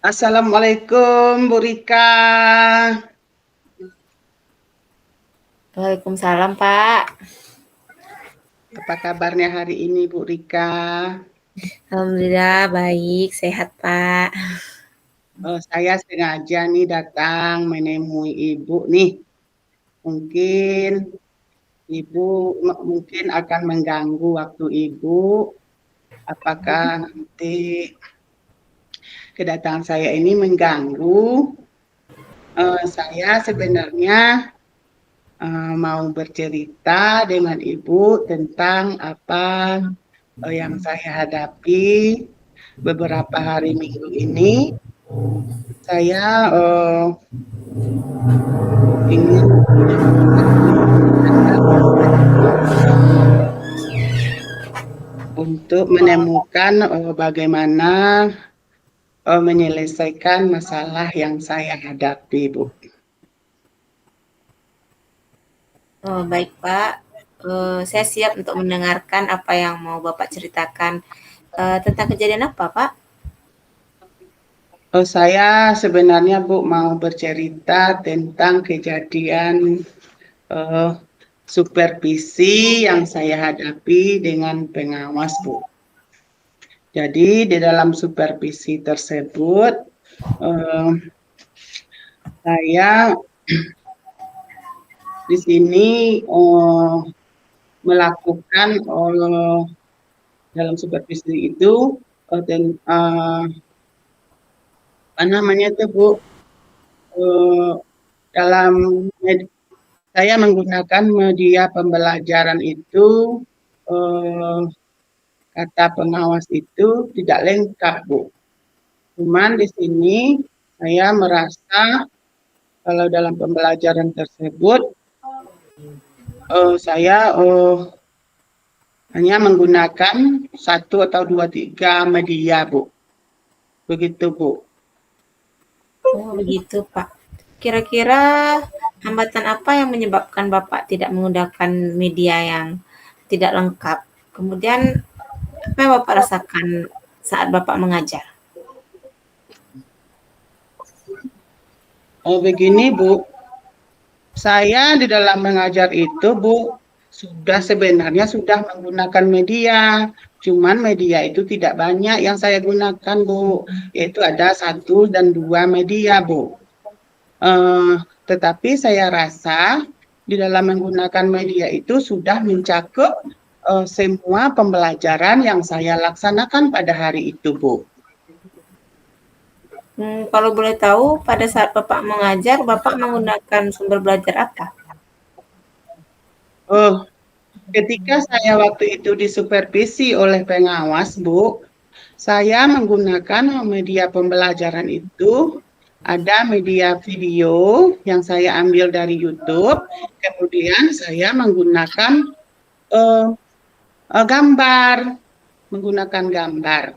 Assalamualaikum Bu Rika. Waalaikumsalam, Pak. Apa kabarnya hari ini Bu Rika? Alhamdulillah baik, sehat, Pak. Saya sengaja nih datang menemui Ibu nih. Mungkin Ibu mungkin akan mengganggu waktu Ibu. Apakah nanti kedatangan saya ini mengganggu? Saya sebenarnya mau bercerita dengan Ibu tentang apa yang saya hadapi beberapa hari minggu ini. Saya ingin untuk menemukan bagaimana menyelesaikan masalah yang saya hadapi, Bu. Oh, baik, Pak. Saya siap untuk mendengarkan apa yang mau Bapak ceritakan. Tentang kejadian apa, Pak? Saya sebenarnya Bu mau bercerita tentang kejadian uh, supervisi yang saya hadapi dengan pengawas, Bu. Jadi di dalam supervisi tersebut saya di sini melakukan dalam supervisi itu apa namanya itu Bu, dalam saya menggunakan media pembelajaran itu kata pengawas itu tidak lengkap, Bu. Cuman di sini saya merasa kalau dalam pembelajaran tersebut saya hanya menggunakan 1 atau 2, 3 media, Bu. Begitu, Bu. Oh, begitu, Pak. Kira-kira hambatan apa yang menyebabkan Bapak tidak menggunakan media yang tidak lengkap? Kemudian, apa yang Bapak rasakan saat Bapak mengajar? Begini, Bu. Saya di dalam mengajar itu, Bu, sebenarnya sudah menggunakan media. Cuman media itu tidak banyak yang saya gunakan, Bu. Yaitu ada 1 dan 2 media, Bu. Tetapi saya rasa di dalam menggunakan media itu sudah mencakup semua pembelajaran yang saya laksanakan pada hari itu, Bu. Kalau boleh tahu, pada saat Bapak mengajar, Bapak menggunakan sumber belajar apa? Oh, ketika saya waktu itu disupervisi oleh pengawas, Bu, saya menggunakan media pembelajaran itu, ada media video yang saya ambil dari YouTube, kemudian saya menggunakan uh, gambar, menggunakan gambar.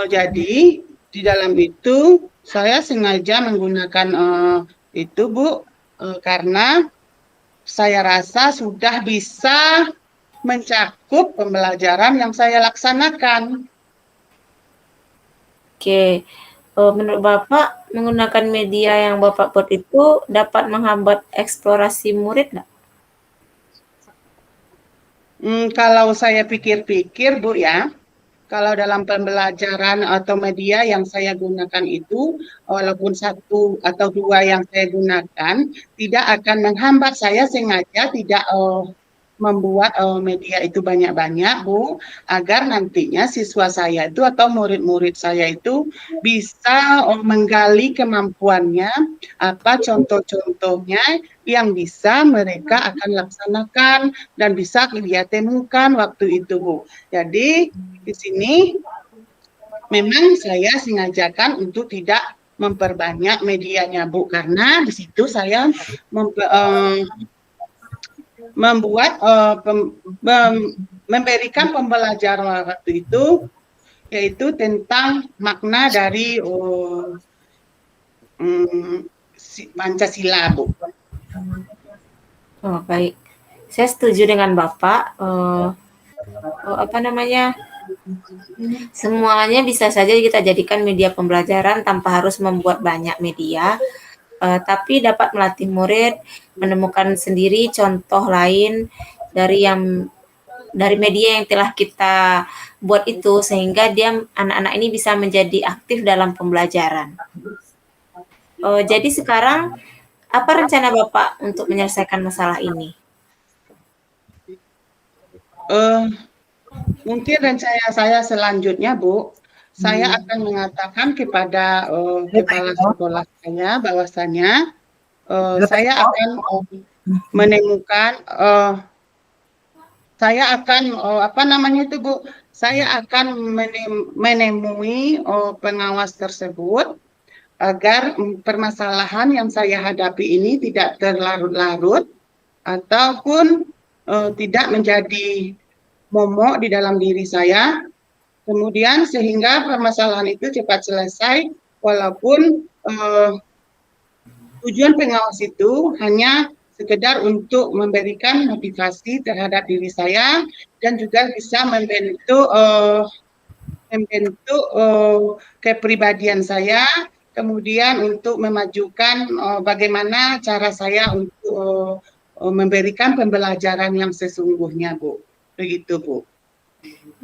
Jadi di dalam itu saya sengaja menggunakan itu, Bu, karena saya rasa sudah bisa mencakup pembelajaran yang saya laksanakan. Oke, menurut Bapak, menggunakan media yang Bapak buat itu dapat menghambat eksplorasi murid nggak? Kalau saya pikir-pikir, Bu ya, kalau dalam pembelajaran atau media yang saya gunakan itu, walaupun 1 atau 2 yang saya gunakan, tidak akan menghambat. Saya sengaja tidak membuat media itu banyak-banyak, Bu, agar nantinya siswa saya itu atau murid-murid saya itu bisa menggali kemampuannya, apa contoh-contohnya yang bisa mereka akan laksanakan dan bisa dia temukan waktu itu, Bu. Jadi di sini memang saya sengajakan untuk tidak memperbanyak medianya, Bu, karena di situ saya membuat memberikan pembelajaran waktu itu yaitu tentang makna dari Pancasila, Bu. Oh, baik. Saya setuju dengan Bapak. Apa namanya? Semuanya bisa saja kita jadikan media pembelajaran tanpa harus membuat banyak media, tapi dapat melatih murid menemukan sendiri contoh lain dari media yang telah kita buat itu, sehingga anak-anak ini bisa menjadi aktif dalam pembelajaran. Jadi sekarang apa rencana Bapak untuk menyelesaikan masalah ini? Eh, Mungkin rencana saya selanjutnya, Bu, saya akan mengatakan kepada kepala sekolah saya bahwasanya saya akan menemukan, saya akan apa namanya itu, Bu? Saya akan menemui pengawas tersebut agar permasalahan yang saya hadapi ini tidak terlarut-larut ataupun tidak menjadi momok di dalam diri saya. Kemudian sehingga permasalahan itu cepat selesai, walaupun tujuan pengawas itu hanya sekedar untuk memberikan motivasi terhadap diri saya dan juga bisa membentuk kepribadian saya, kemudian untuk memajukan bagaimana cara saya untuk memberikan pembelajaran yang sesungguhnya, Bu. Begitu, Bu.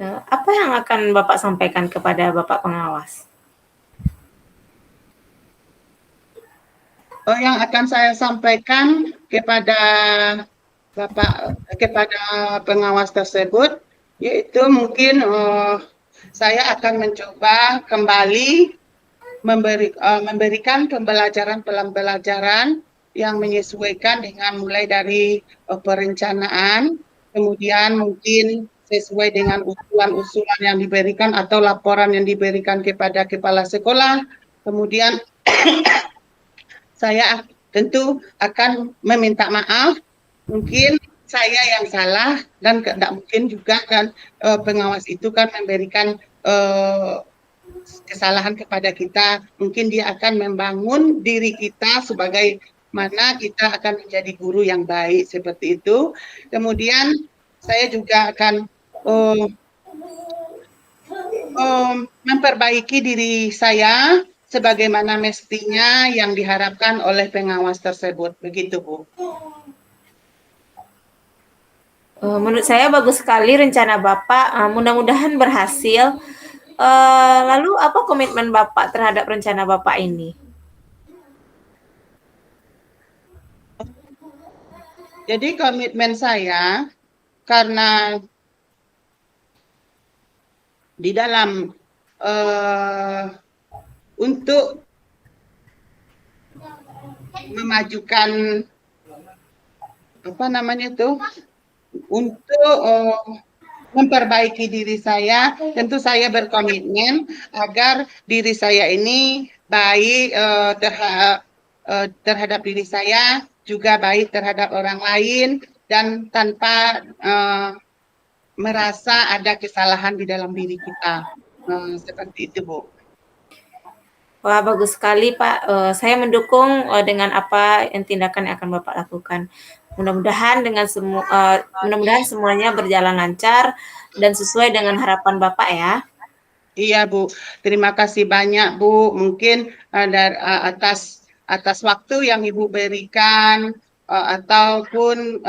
Apa yang akan Bapak sampaikan kepada Bapak pengawas? Yang akan saya sampaikan kepada kepada pengawas tersebut, yaitu mungkin saya akan mencoba kembali memberikan pembelajaran yang menyesuaikan dengan mulai dari perencanaan, kemudian mungkin sesuai dengan usulan-usulan yang diberikan atau laporan yang diberikan kepada kepala sekolah, kemudian saya tentu akan meminta maaf, mungkin saya yang salah dan tidak mungkin juga kan pengawas itu kan memberikan kesalahan kepada kita, mungkin dia akan membangun diri kita sebagai mana kita akan menjadi guru yang baik seperti itu. Kemudian saya juga akan memperbaiki diri saya sebagaimana mestinya yang diharapkan oleh pengawas tersebut. Begitu, Bu. Menurut saya bagus sekali rencana Bapak, mudah-mudahan berhasil. Lalu apa komitmen Bapak terhadap rencana Bapak ini? Jadi komitmen saya karena di dalam untuk memajukan apa namanya itu untuk memperbaiki diri saya, tentu saya berkomitmen agar diri saya ini baik terhadap diri saya, juga baik terhadap orang lain, dan tanpa merasa ada kesalahan di dalam diri kita. Seperti itu, Bu. Wah, bagus sekali, Pak. Saya mendukung dengan apa yang tindakan yang akan Bapak lakukan. Mudah-mudahan semuanya berjalan lancar dan sesuai dengan harapan Bapak ya. Iya, Bu. Terima kasih banyak, Bu. Mungkin atas waktu yang Ibu berikan ataupun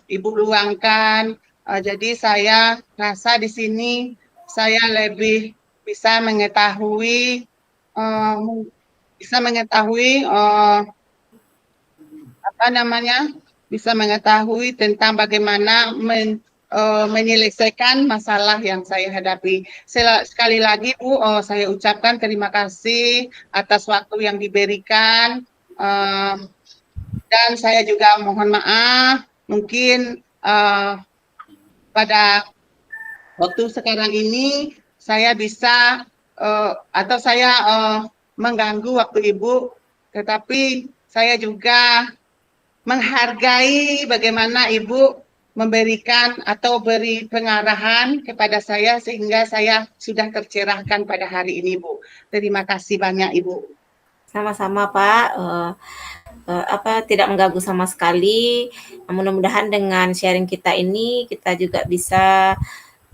Ibu luangkan. Jadi saya rasa di sini saya lebih bisa mengetahui uh, apa namanya, bisa mengetahui tentang bagaimana menyelesaikan masalah yang saya hadapi. Sekali lagi, Bu, saya ucapkan terima kasih atas waktu yang diberikan, dan saya juga mohon maaf mungkin pada waktu sekarang ini saya bisa atau saya mengganggu waktu Ibu, tetapi saya juga menghargai bagaimana Ibu memberikan atau beri pengarahan kepada saya sehingga saya sudah tercerahkan pada hari ini, Bu. Terima kasih banyak, Ibu. Sama-sama, Pak. Tidak mengganggu sama sekali. Mudah-mudahan dengan sharing kita ini kita juga bisa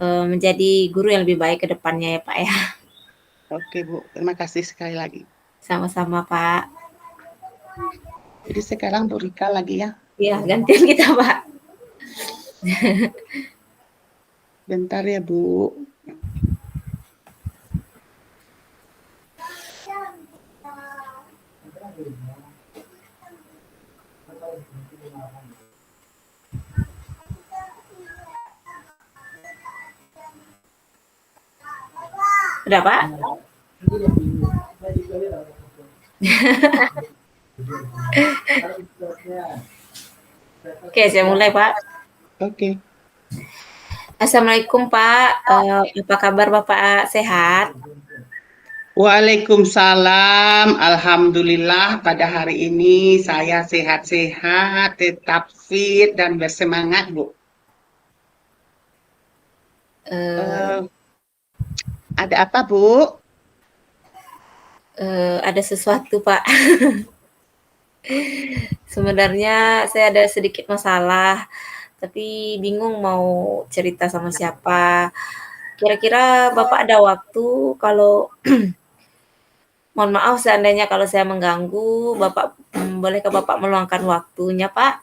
menjadi guru yang lebih baik ke depannya ya Pak ya. Oke Bu, terima kasih sekali lagi. Sama-sama Pak. Jadi sekarang Bu Rika lagi ya. Iya, gantian kita Pak. Bentar ya Bu. Udah Pak? Oke, saya mulai Pak. Oke. Assalamualaikum Pak, apa kabar Bapak, sehat? Waalaikumsalam. Alhamdulillah pada hari ini saya sehat-sehat, tetap fit dan bersemangat Bu. Eee Eh, ada apa Bu? ada sesuatu Pak. Sebenarnya saya ada sedikit masalah, tapi bingung mau cerita sama siapa. Kira-kira Bapak ada waktu kalau mohon maaf seandainya kalau saya mengganggu, Bapak bolehkah Bapak meluangkan waktunya, Pak?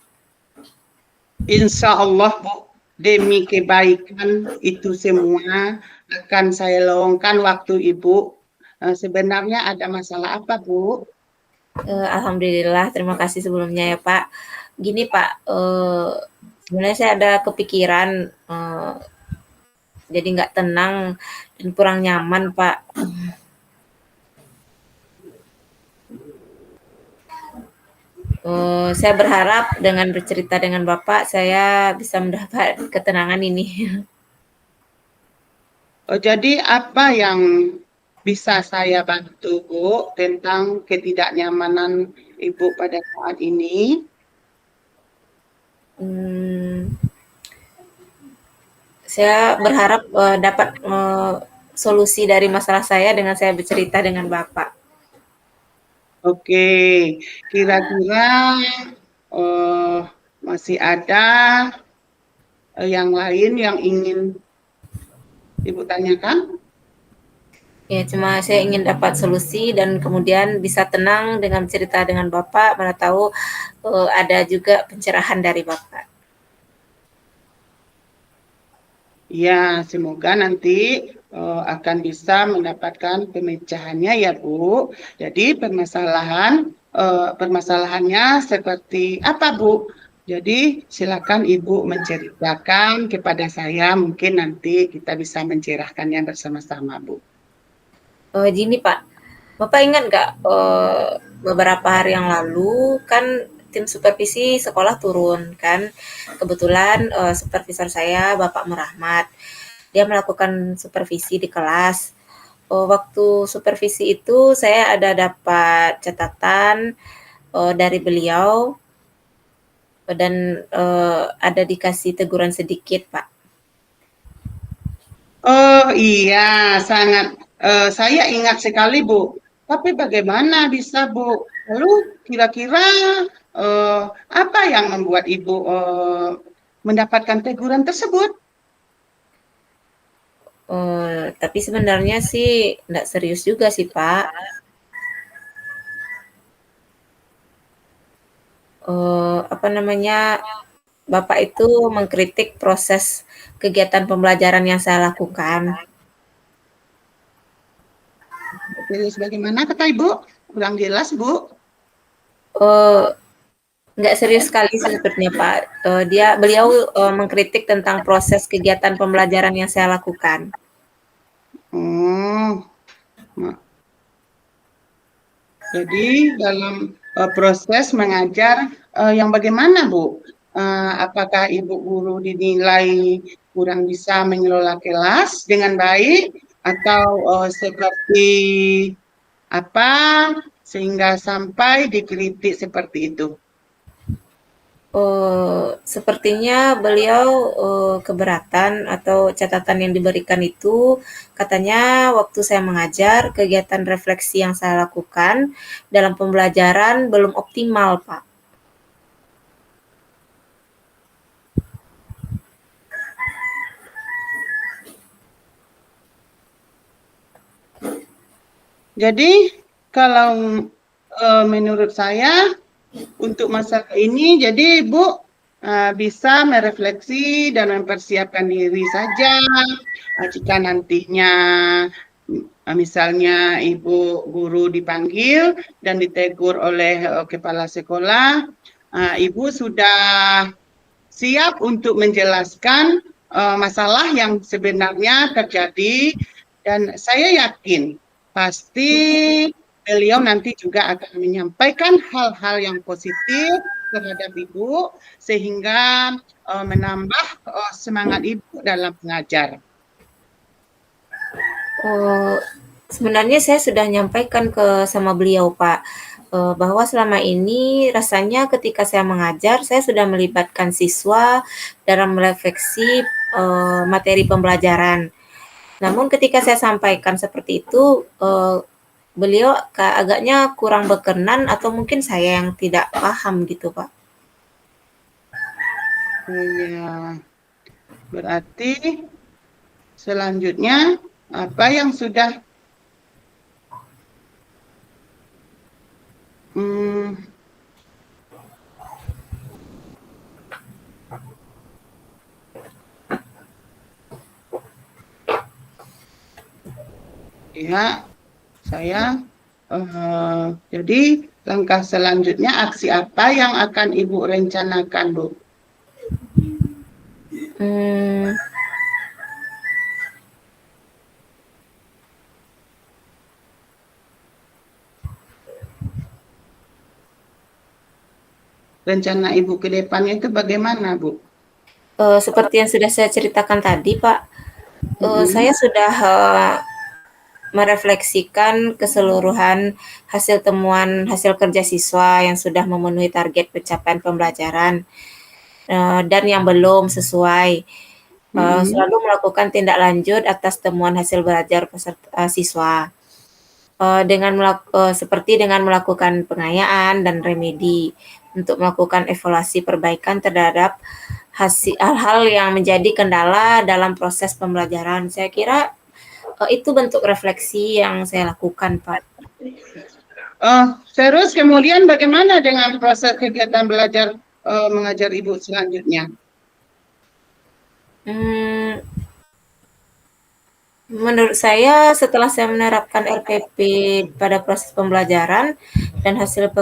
Insya Allah Bu, demi kebaikan itu semua akan saya luangkan waktu Ibu. Sebenarnya ada masalah apa Bu? Alhamdulillah, terima kasih sebelumnya ya, Pak. Gini, Pak, sebenarnya saya ada kepikiran, jadi nggak tenang dan kurang nyaman, Pak. Saya berharap dengan bercerita dengan Bapak, saya bisa mendapat ketenangan ini. Jadi apa yang bisa saya bantu Bu tentang ketidaknyamanan Ibu pada saat ini? Hmm, saya berharap dapat solusi dari masalah saya dengan saya bercerita dengan Bapak. Oke, kira-kira eh, masih ada yang lain yang ingin Ibu tanyakan? Ya, cuma saya ingin dapat solusi dan kemudian bisa tenang dengan cerita dengan Bapak, mana tahu ada juga pencerahan dari Bapak. Ya, semoga nanti akan bisa mendapatkan pemecahannya ya Bu. Jadi permasalahannya seperti apa Bu? Jadi silakan Ibu menceritakan kepada saya, mungkin nanti kita bisa mencerahkannya bersama-sama Bu. Gini Pak, Bapak ingat nggak beberapa hari yang lalu kan tim supervisi sekolah turun kan, kebetulan supervisor saya Bapak Merahmat, dia melakukan supervisi di kelas. Waktu supervisi itu saya ada dapat catatan dari beliau dan ada dikasih teguran sedikit, Pak. Oh iya, sangat. Saya ingat sekali Bu. Tapi bagaimana bisa Bu? Lalu kira-kira eh, apa yang membuat Ibu mendapatkan teguran tersebut? Tapi sebenarnya sih nggak serius juga sih, Pak. Apa namanya, Bapak itu mengkritik proses kegiatan pembelajaran yang saya lakukan. Terus bagaimana kata Ibu? Kurang jelas Bu. Eh, nggak serius sekali sih sepertinya Pak. Beliau mengkritik tentang proses kegiatan pembelajaran yang saya lakukan. Oh, jadi dalam proses mengajar yang bagaimana Bu? Apakah Ibu guru dinilai kurang bisa mengelola kelas dengan baik atau seperti apa sehingga sampai dikritik seperti itu? Sepertinya beliau keberatan atau catatan yang diberikan itu katanya waktu saya mengajar kegiatan refleksi yang saya lakukan dalam pembelajaran belum optimal, Pak. Jadi kalau menurut saya untuk masalah ini, jadi Ibu bisa merefleksi dan mempersiapkan diri saja. Jika nantinya misalnya Ibu guru dipanggil dan ditegur oleh kepala sekolah, Ibu sudah siap untuk menjelaskan masalah yang sebenarnya terjadi, dan saya yakin pasti beliau nanti juga akan menyampaikan hal-hal yang positif terhadap Ibu sehingga menambah semangat Ibu dalam mengajar. Sebenarnya saya sudah nyampaikan sama beliau, Pak, bahwa selama ini rasanya ketika saya mengajar, saya sudah melibatkan siswa dalam merefleksi materi pembelajaran. Namun ketika saya sampaikan seperti itu, beliau agaknya kurang berkenan atau mungkin saya yang tidak paham gitu, Pak. Ya, berarti selanjutnya apa yang sudah ya, saya jadi langkah selanjutnya aksi apa yang akan Ibu rencanakan, Bu? Rencana Ibu ke depannya itu bagaimana, Bu? Seperti yang sudah saya ceritakan tadi, Pak, saya sudah merefleksikan keseluruhan hasil temuan hasil kerja siswa yang sudah memenuhi target pencapaian pembelajaran dan yang belum sesuai. Selalu melakukan tindak lanjut atas temuan hasil belajar peserta siswa. Seperti dengan melakukan pengayaan dan remedi untuk melakukan evaluasi perbaikan terhadap hal-hal yang menjadi kendala dalam proses pembelajaran. Saya kira itu bentuk refleksi yang saya lakukan, Pak. Terus kemudian bagaimana dengan proses kegiatan belajar mengajar Ibu selanjutnya? Menurut saya setelah saya menerapkan RPP pada proses pembelajaran dan hasil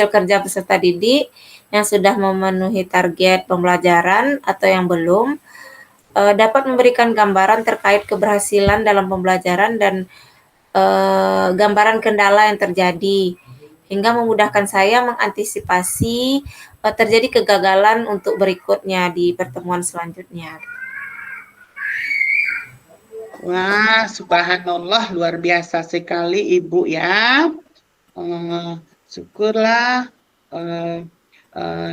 kerja peserta didik yang sudah memenuhi target pembelajaran atau yang belum, dapat memberikan gambaran terkait keberhasilan dalam pembelajaran dan gambaran kendala yang terjadi, hingga memudahkan saya mengantisipasi terjadi kegagalan untuk berikutnya di pertemuan selanjutnya. Wah, subhanallah, luar biasa sekali Ibu ya. Syukurlah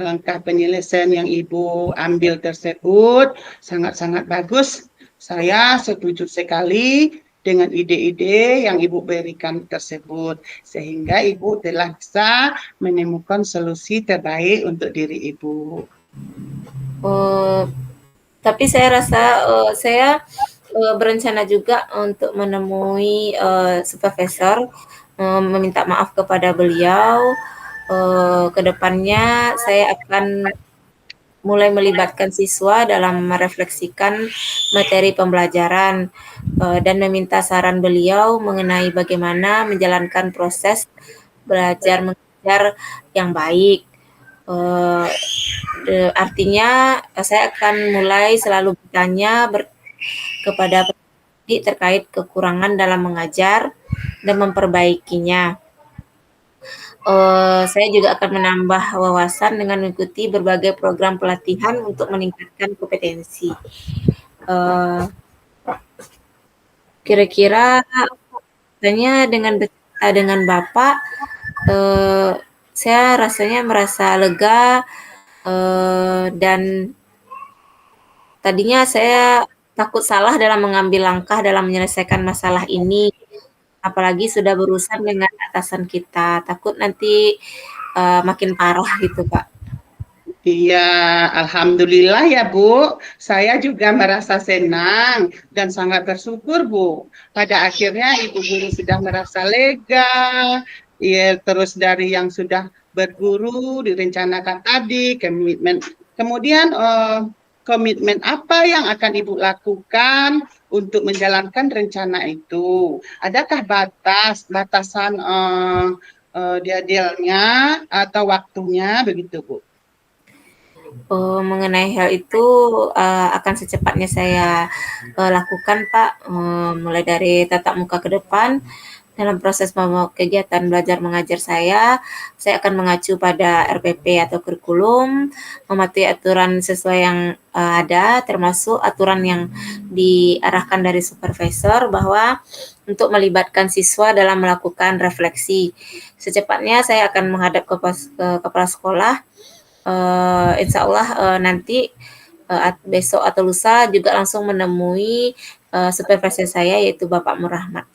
langkah penyelesaian yang Ibu ambil tersebut sangat-sangat bagus. Saya setuju sekali dengan ide-ide yang Ibu berikan tersebut, sehingga Ibu telah bisa menemukan solusi terbaik untuk diri Ibu. Tapi saya rasa saya berencana juga untuk menemui supervisor, meminta maaf kepada beliau. Kedepannya saya akan mulai melibatkan siswa dalam merefleksikan materi pembelajaran dan meminta saran beliau mengenai bagaimana menjalankan proses belajar mengajar yang baik. Artinya saya akan mulai selalu bertanya kepada pendidik terkait kekurangan dalam mengajar dan memperbaikinya. Saya juga akan menambah wawasan dengan mengikuti berbagai program pelatihan untuk meningkatkan kompetensi. Kira-kira rasanya dengan Bapak, saya rasanya merasa lega dan tadinya saya takut salah dalam mengambil langkah dalam menyelesaikan masalah ini, apalagi sudah berurusan dengan atasan kita, takut nanti makin parah gitu, Pak. Iya, alhamdulillah ya Bu. Saya juga merasa senang dan sangat bersyukur Bu. Pada akhirnya Ibu guru sudah merasa lega. Ya, terus dari yang sudah berguru direncanakan tadi, komitmen. Kemudian komitmen apa yang akan Ibu lakukan untuk menjalankan rencana itu? Adakah batasan deadline-nya atau waktunya begitu Bu? Mengenai hal itu, akan secepatnya saya, lakukan Pak, mulai dari tatap muka ke depan. Dalam proses kegiatan belajar mengajar saya akan mengacu pada RPP atau kurikulum, mematuhi aturan sesuai yang, ada, termasuk aturan yang diarahkan dari supervisor bahwa untuk melibatkan siswa dalam melakukan refleksi. Secepatnya saya akan menghadap ke kepala sekolah. Insya Allah nanti besok atau lusa juga langsung menemui supervisor saya yaitu Bapak Murahmat.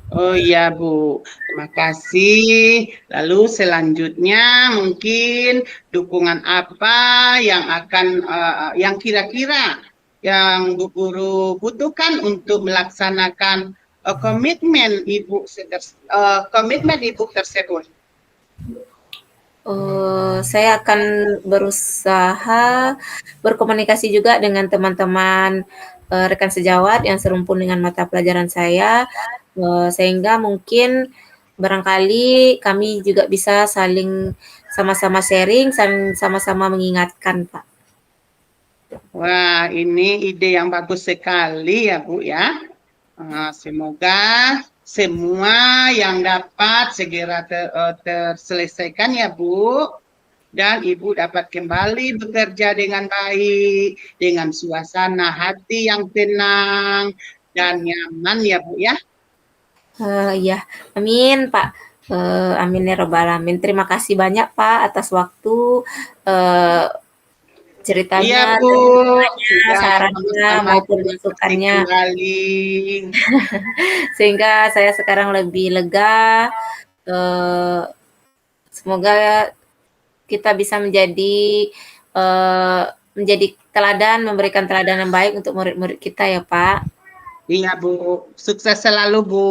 Oh iya Bu, terima kasih. Lalu selanjutnya mungkin dukungan apa yang kira-kira yang Bu Guru butuhkan untuk melaksanakan komitmen Ibu tersebut. Saya akan berusaha berkomunikasi juga dengan teman-teman rekan sejawat yang serumpun dengan mata pelajaran saya, sehingga mungkin barangkali kami juga bisa saling sama-sama sharing, saling sama-sama mengingatkan, Pak. Wah, ini ide yang bagus sekali ya Bu ya. Semoga semua yang dapat segera terselesaikan ya Bu. Dan Ibu dapat kembali bekerja dengan baik, dengan suasana hati yang tenang dan nyaman ya Bu ya. Iya, amin Pak. Amin ya robbal alamin. Terima kasih banyak Pak atas waktu, eee, Iya ceritanya, Bu, sudah sarannya sama-sama maupun terima kasih masukannya. kembali. Sehingga saya sekarang lebih lega, eee, semoga kita bisa menjadi teladan, memberikan teladan yang baik untuk murid-murid kita ya Pak. Iya Bu, sukses selalu Bu.